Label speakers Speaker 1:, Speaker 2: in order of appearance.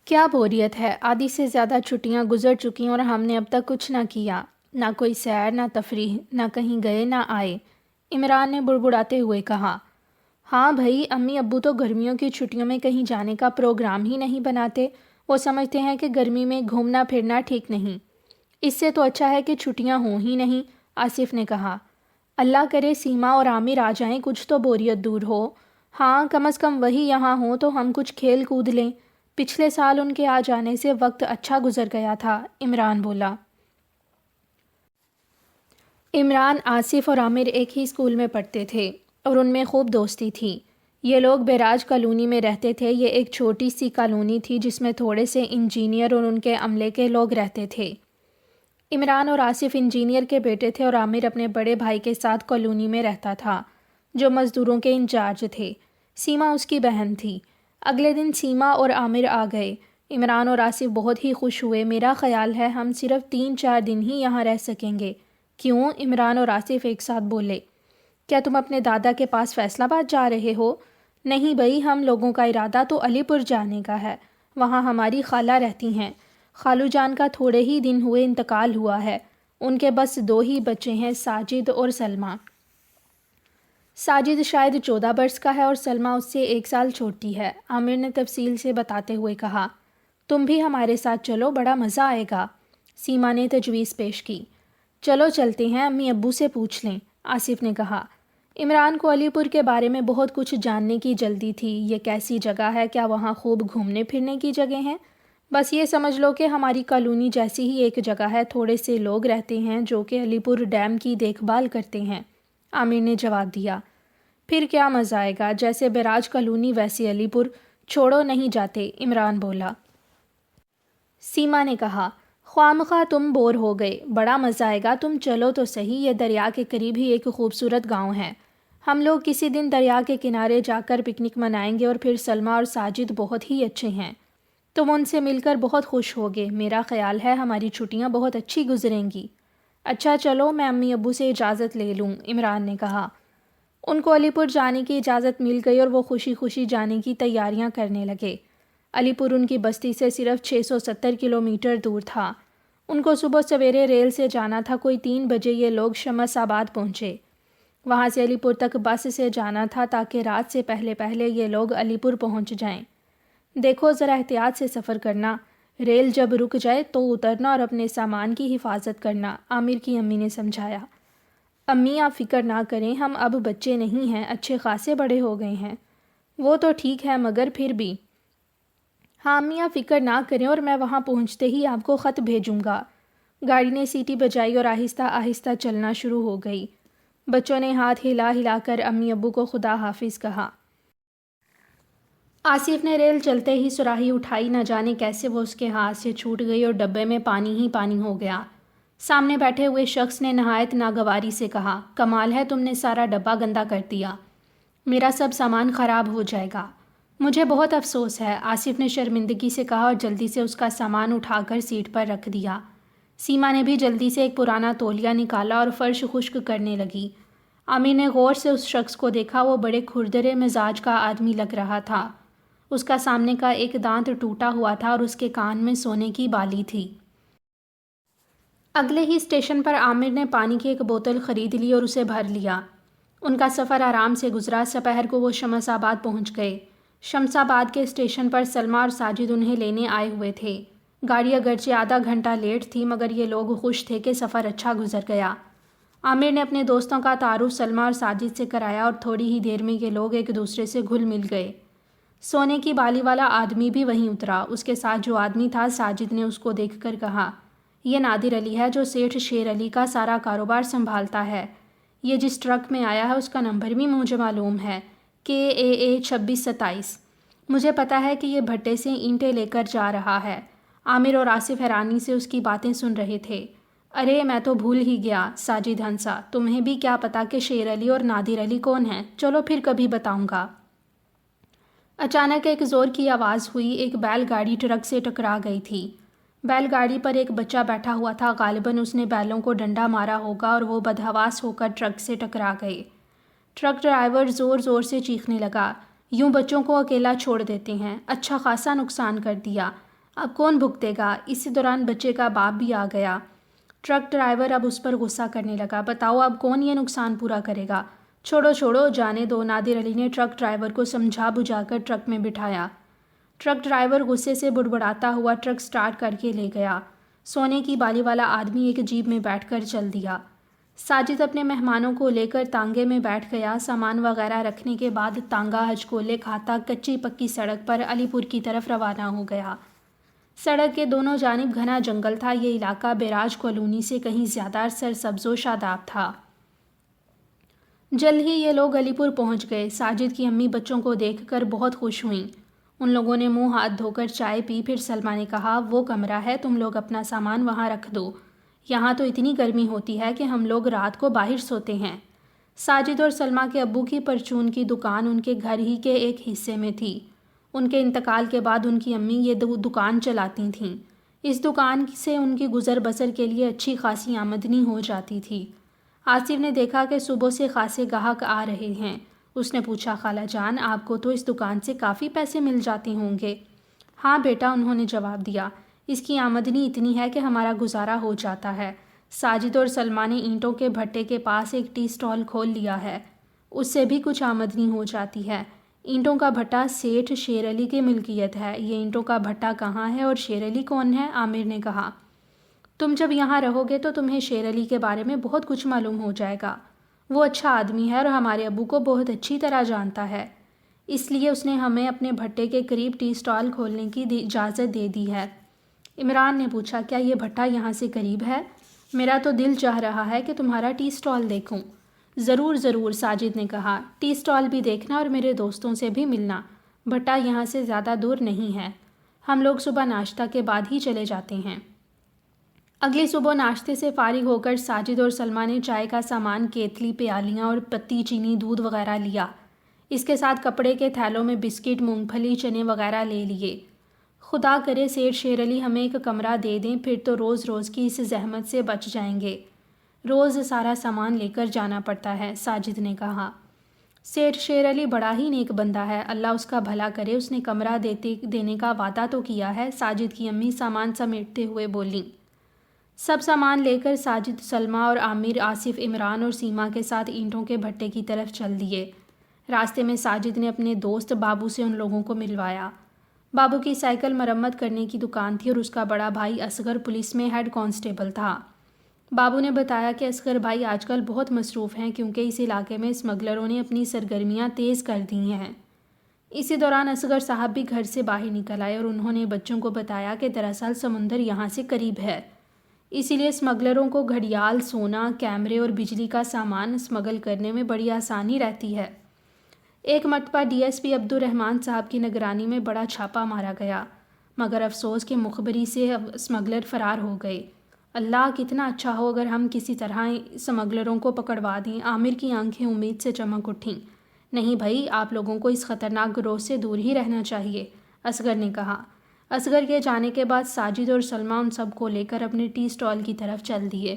Speaker 1: کیا بوریت ہے، آدھی سے زیادہ چھٹیاں گزر چکی اور ہم نے اب تک کچھ نہ کیا، نہ کوئی سیر، نہ تفریح، نہ کہیں گئے نہ آئے۔ عمران نے بڑبڑاتے ہوئے کہا۔ ہاں بھائی، امی ابو تو گرمیوں کی چھٹیوں میں کہیں جانے کا پروگرام ہی نہیں بناتے۔ وہ سمجھتے ہیں کہ گرمی میں گھومنا پھرنا ٹھیک نہیں۔ اس سے تو اچھا ہے کہ چھٹیاں ہوں ہی نہیں، آصف نے کہا۔ اللہ کرے سیما اور عامر آ جائیں، کچھ تو بوریت دور ہو۔ ہاں، کم از کم وہی یہاں ہوں تو ہم کچھ کھیل کود لیں۔ پچھلے سال ان کے آ جانے سے وقت اچھا گزر گیا تھا، عمران بولا۔ عمران، آصف اور عامر ایک ہی اسکول میں پڑھتے تھے اور ان میں خوب دوستی تھی۔ یہ لوگ بیراج کالونی میں رہتے تھے۔ یہ ایک چھوٹی سی کالونی تھی جس میں تھوڑے سے انجینئر اور ان کے عملے کے لوگ رہتے تھے۔ عمران اور آصف انجینئر کے بیٹے تھے اور عامر اپنے بڑے بھائی کے ساتھ کالونی میں رہتا تھا، جو مزدوروں کے انچارج تھے۔ سیما اس کی بہن تھی۔ اگلے دن سیما اور عامر آ گئے۔ عمران اور آصف بہت ہی خوش ہوئے۔ میرا خیال ہے ہم صرف 3-4 دن ہی یہاں رہ سکیں گے۔ کیوں؟ عمران اور آصف ایک ساتھ بولے۔ کیا تم اپنے دادا کے پاس فیصل آباد جا رہے ہو؟ نہیں بھائی، ہم لوگوں کا ارادہ تو علی پور جانے کا ہے۔ وہاں ہماری خالہ رہتی ہیں۔ خالو جان کا تھوڑے ہی دن ہوئے انتقال ہوا ہے۔ ان کے بس 2 ہی بچے ہیں، ساجد اور سلمیٰ۔ ساجد شاید 14 برس کا ہے اور سلمیٰ اس سے 1 سال چھوٹی ہے، عامر نے تفصیل سے بتاتے ہوئے کہا۔ تم بھی ہمارے ساتھ چلو، بڑا مزہ آئے گا، سیما نے تجویز پیش کی۔ چلو چلتے ہیں، امی ابو سے پوچھ لیں، آصف نے کہا۔ عمران کو علی پور کے بارے میں بہت کچھ جاننے کی جلدی تھی۔ یہ کیسی جگہ ہے؟ کیا وہاں خوب گھومنے پھرنے کی جگہ ہیں؟ بس یہ سمجھ لو کہ ہماری کالونی جیسی ہی ایک جگہ ہے، تھوڑے سے لوگ رہتے ہیں جو کہ علی پور ڈیم کی دیکھ بھال کرتے ہیں، عامر نے جواب دیا۔ پھر کیا مزہ آئے گا، جیسے بیراج کالونی ویسے علی پور، چھوڑو نہیں جاتے، عمران بولا۔ سیما نے کہا۔ خواہ مخواہ تم بور ہو گئے، بڑا مزہ آئے گا، تم چلو تو صحیح۔ یہ دریا کے قریب ہی ایک خوبصورت گاؤں ہے۔ ہم لوگ کسی دن دریا کے کنارے جا کر پکنک منائیں گے، اور پھر سلمیٰ اور ساجد بہت ہی اچھے ہیں، تم ان سے مل کر بہت خوش ہوگے۔ میرا خیال ہے ہماری چھٹیاں بہت اچھی گزریں گی۔ اچھا چلو، میں امی ابو سے اجازت لے لوں، عمران نے کہا۔ ان کو علی پور جانے کی اجازت مل گئی اور وہ خوشی خوشی جانے کی تیاریاں کرنے لگے۔ علی پور ان کی بستی سے صرف 670 کلومیٹر دور تھا۔ ان کو صبح سویرے ریل سے جانا تھا۔ کوئی 3 بجے یہ لوگ شمس آباد پہنچے۔ وہاں سے علی پور تک بس سے جانا تھا تاکہ رات سے پہلے پہلے یہ لوگ علی پور پہنچ جائیں۔ دیکھو ذرا احتیاط سے سفر کرنا، ریل جب رک جائے تو اترنا اور اپنے سامان کی حفاظت کرنا، عامر کی امی نے سمجھایا۔ امی آپ فکر نہ کریں، ہم اب بچے نہیں ہیں، اچھے خاصے بڑے ہو گئے ہیں۔ وہ تو ٹھیک ہے مگر پھر بھی۔ ہاں امی آپ فکر نہ کریں، اور میں وہاں پہنچتے ہی آپ کو خط بھیجوں گا۔ گاڑی نے سیٹی بجائی اور آہستہ آہستہ چلنا شروع ہو گئی۔ بچوں نے ہاتھ ہلا ہلا کر امی ابو کو خدا حافظ کہا۔ آصف نے ریل چلتے ہی سراہی اٹھائی، نہ جانے کیسے وہ اس کے ہاتھ سے چھوٹ گئی اور ڈبے میں پانی ہی پانی ہو گیا۔ سامنے بیٹھے ہوئے شخص نے نہایت ناگواری سے کہا، کمال ہے، تم نے سارا ڈبہ گندا کر دیا، میرا سب سامان خراب ہو جائے گا۔ مجھے بہت افسوس ہے، آصف نے شرمندگی سے کہا اور جلدی سے اس کا سامان اٹھا کر سیٹ پر رکھ دیا۔ سیما نے بھی جلدی سے ایک پرانا تولیہ نکالا اور فرش خشک کرنے لگی۔ عامر نے غور سے اس شخص کو دیکھا۔ وہ بڑے کھردرے مزاج کا آدمی لگ رہا تھا۔ اس کا سامنے کا ایک دانت ٹوٹا ہوا تھا اور اس کے کان میں سونے کی بالی تھی۔ اگلے ہی اسٹیشن پر عامر نے پانی کی ایک بوتل خرید لی اور اسے بھر لیا۔ ان کا سفر آرام سے گزرا۔ سپہر کو وہ شمس آباد پہنچ گئے۔ شمس آباد کے اسٹیشن پر سلمیٰ اور ساجد انہیں لینے آئے ہوئے تھے۔ گاڑی اگرچہ آدھا گھنٹہ لیٹ تھی مگر یہ لوگ خوش تھے کہ سفر اچھا گزر گیا۔ عامر نے اپنے دوستوں کا تعارف سلمیٰ اور ساجد سے کرایا اور تھوڑی ہی دیر میں یہ لوگ ایک دوسرے سے گھل مل گئے۔ سونے کی بالی والا آدمی بھی وہیں اترا۔ اس کے ساتھ جو آدمی تھا، ساجد نے اس کو دیکھ کر کہا، یہ نادر علی ہے جو سیٹھ شیر علی کا سارا کاروبار سنبھالتا ہے۔ یہ جس ٹرک میں آیا ہے اس کا نمبر بھی مجھے معلوم ہے، KAA 2627۔ مجھے پتا ہے کہ یہ بھٹے سے اینٹیں لے کر جا رہا ہے۔ عامر اور آصف حیرانی سے اس کی باتیں سن رہے تھے۔ ارے میں تو بھول ہی گیا، ساجد ہنسا، تمہیں بھی کیا پتا کہ شیر علی اور نادر علی کون ہیں؟ چلو پھر کبھی بتاؤں گا۔ اچانک ایک زور کی آواز ہوئی۔ ایک بیل گاڑی ٹرک سے ٹکرا گئی تھی۔ بیل گاڑی پر ایک بچہ بیٹھا ہوا تھا۔ غالباً اس نے بیلوں کو ڈنڈا مارا ہوگا اور وہ بدحواس ہو کر ٹرک سے ٹکرا گئے۔ ٹرک ڈرائیور زور زور سے چیخنے لگا، یوں بچوں کو اکیلا چھوڑ دیتے ہیں، اچھا خاصا نقصان کر دیا۔ اب کون بھگتے گا؟ اسی دوران بچے کا باپ بھی آ گیا۔ ٹرک ڈرائیور اب اس پر غصہ کرنے لگا۔ بتاؤ اب کون یہ نقصان پورا کرے گا؟ چھوڑو چھوڑو، جانے دو۔ نادر علی نے ٹرک ڈرائیور کو سمجھا بجھا کر ٹرک میں بٹھایا۔ ٹرک ڈرائیور غصے سے بڑبڑاتا ہوا ٹرک سٹارٹ کر کے لے گیا۔ سونے کی بالی والا آدمی ایک جیپ میں بیٹھ کر چل دیا۔ ساجد اپنے مہمانوں کو لے کر تانگے میں بیٹھ گیا۔ سامان وغیرہ رکھنے کے بعد تانگا ہچکولے کھاتا کچی پکی سڑک پر علی پور کی طرف روانہ ہو گیا۔ سڑک کے دونوں جانب گھنا جنگل تھا۔ یہ علاقہ بیراج کالونی سے کہیں زیادہ سرسبز و شاداب تھا۔ جلد ہی یہ لوگ علی پور پہنچ گئے۔ ساجد کی امی بچوں کو دیکھ کر بہت خوش ہوئیں۔ ان لوگوں نے منہ ہاتھ دھو کر چائے پی۔ پھر سلمیٰ نے کہا، وہ کمرہ ہے، تم لوگ اپنا سامان وہاں رکھ دو۔ یہاں تو اتنی گرمی ہوتی ہے کہ ہم لوگ رات کو باہر سوتے ہیں۔ ساجد اور سلمیٰ کے ابو کی پرچون کی دکان ان کے گھر ہی کے ایک حصے میں تھی۔ ان کے انتقال کے بعد ان کی امی یہ دکان چلاتی تھیں۔ اس دکان سے ان کی گزر بسر کے لیے اچھی خاصی آمدنی ہو جاتی تھی۔ آصف نے دیکھا کہ صبح سے خاصے گاہک آ رہے ہیں۔ اس نے پوچھا، خالہ جان آپ کو تو اس دکان سے کافی پیسے مل جاتے ہوں گے؟ ہاں بیٹا، انہوں نے جواب دیا، اس کی آمدنی اتنی ہے کہ ہمارا گزارا ہو جاتا ہے۔ ساجد اور سلمیٰ نے اینٹوں کے بھٹے کے پاس ایک ٹی سٹال کھول لیا ہے، اس سے بھی کچھ آمدنی ہو جاتی ہے۔ اینٹوں کا بھٹا سیٹھ شیر علی کی ملکیت ہے۔ یہ اینٹوں کا بھٹا کہاں ہے اور شیر علی کون ہے؟ عامر نے کہا، تم جب یہاں رہو گے تو تمہیں شیر علی کے بارے میں بہت کچھ معلوم ہو جائے گا۔ وہ اچھا آدمی ہے اور ہمارے ابو کو بہت اچھی طرح جانتا ہے، اس لیے اس نے ہمیں اپنے بھٹے کے قریب ٹی سٹال کھولنے کی اجازت دے دی ہے۔ عمران نے پوچھا، کیا یہ بھٹا یہاں سے قریب ہے؟ میرا تو دل چاہ رہا ہے کہ تمہارا ٹی سٹال دیکھوں۔ ضرور ضرور، ساجد نے کہا، ٹی سٹال بھی دیکھنا اور میرے دوستوں سے بھی ملنا۔ بھٹا یہاں سے زیادہ دور نہیں ہے، ہم لوگ صبح ناشتہ کے بعد ہی چلے جاتے ہیں۔ اگلی صبح ناشتے سے فارغ ہو کر ساجد اور سلمیٰ نے چائے کا سامان، کیتلی، پیالیاں اور پتی چینی دودھ وغیرہ لیا۔ اس کے ساتھ کپڑے کے تھیلوں میں بسکٹ، مونگ پھلی، چنے وغیرہ لے لیے۔ خدا کرے سیٹھ شیر علی ہمیں ایک کمرہ دے دیں، پھر تو روز روز کی اس زحمت سے بچ جائیں گے۔ روز سارا سامان لے کر جانا پڑتا ہے، ساجد نے کہا۔ سیٹھ شیر علی بڑا ہی نیک بندہ ہے، اللہ اس کا بھلا کرے، اس نے کمرہ دینے کا وعدہ تو کیا ہے۔ ساجد کی امی سامان سمیٹتے ہوئے بولیں۔ سب سامان لے کر ساجد، سلمیٰ اور عامر، آصف، عمران اور سیما کے ساتھ اینٹوں کے بھٹے کی طرف چل دیے۔ راستے میں ساجد نے اپنے دوست بابو سے ان لوگوں کو ملوایا۔ بابو کی سائیکل مرمت کرنے کی دکان تھی اور اس کا بڑا بھائی اصغر پولیس میں ہیڈ کانسٹیبل تھا۔ بابو نے بتایا کہ اصغر بھائی آج کل بہت مصروف ہیں کیونکہ اس علاقے میں اسمگلروں نے اپنی سرگرمیاں تیز کر دی ہیں۔ اسی دوران اصغر صاحب بھی گھر سے باہر نکل آئے اور انہوں نے بچوں کو بتایا کہ دراصل سمندر یہاں سے قریب ہے، اسی لیے اسمگلروں کو گھڑیال، سونا، کیمرے اور بجلی کا سامان اسمگل کرنے میں بڑی آسانی رہتی ہے۔ ایک مرتبہ ڈی ایس پی عبد الرحمن صاحب کی نگرانی میں بڑا چھاپا مارا گیا، مگر افسوس کہ مخبری سے اسمگلر فرار ہو گئے۔ اللہ کتنا اچھا ہو اگر ہم کسی طرح اسمگلروں کو پکڑوا دیں۔ عامر کی آنکھیں امید سے چمک اٹھیں۔ نہیں بھائی، آپ لوگوں کو اس خطرناک گروہ سے دور ہی رہنا چاہیے، اصغر نے کہا۔ اصغر کے جانے کے بعد ساجد اور سلمیٰ ان سب کو لے کر اپنے ٹی سٹال کی طرف چل دیے۔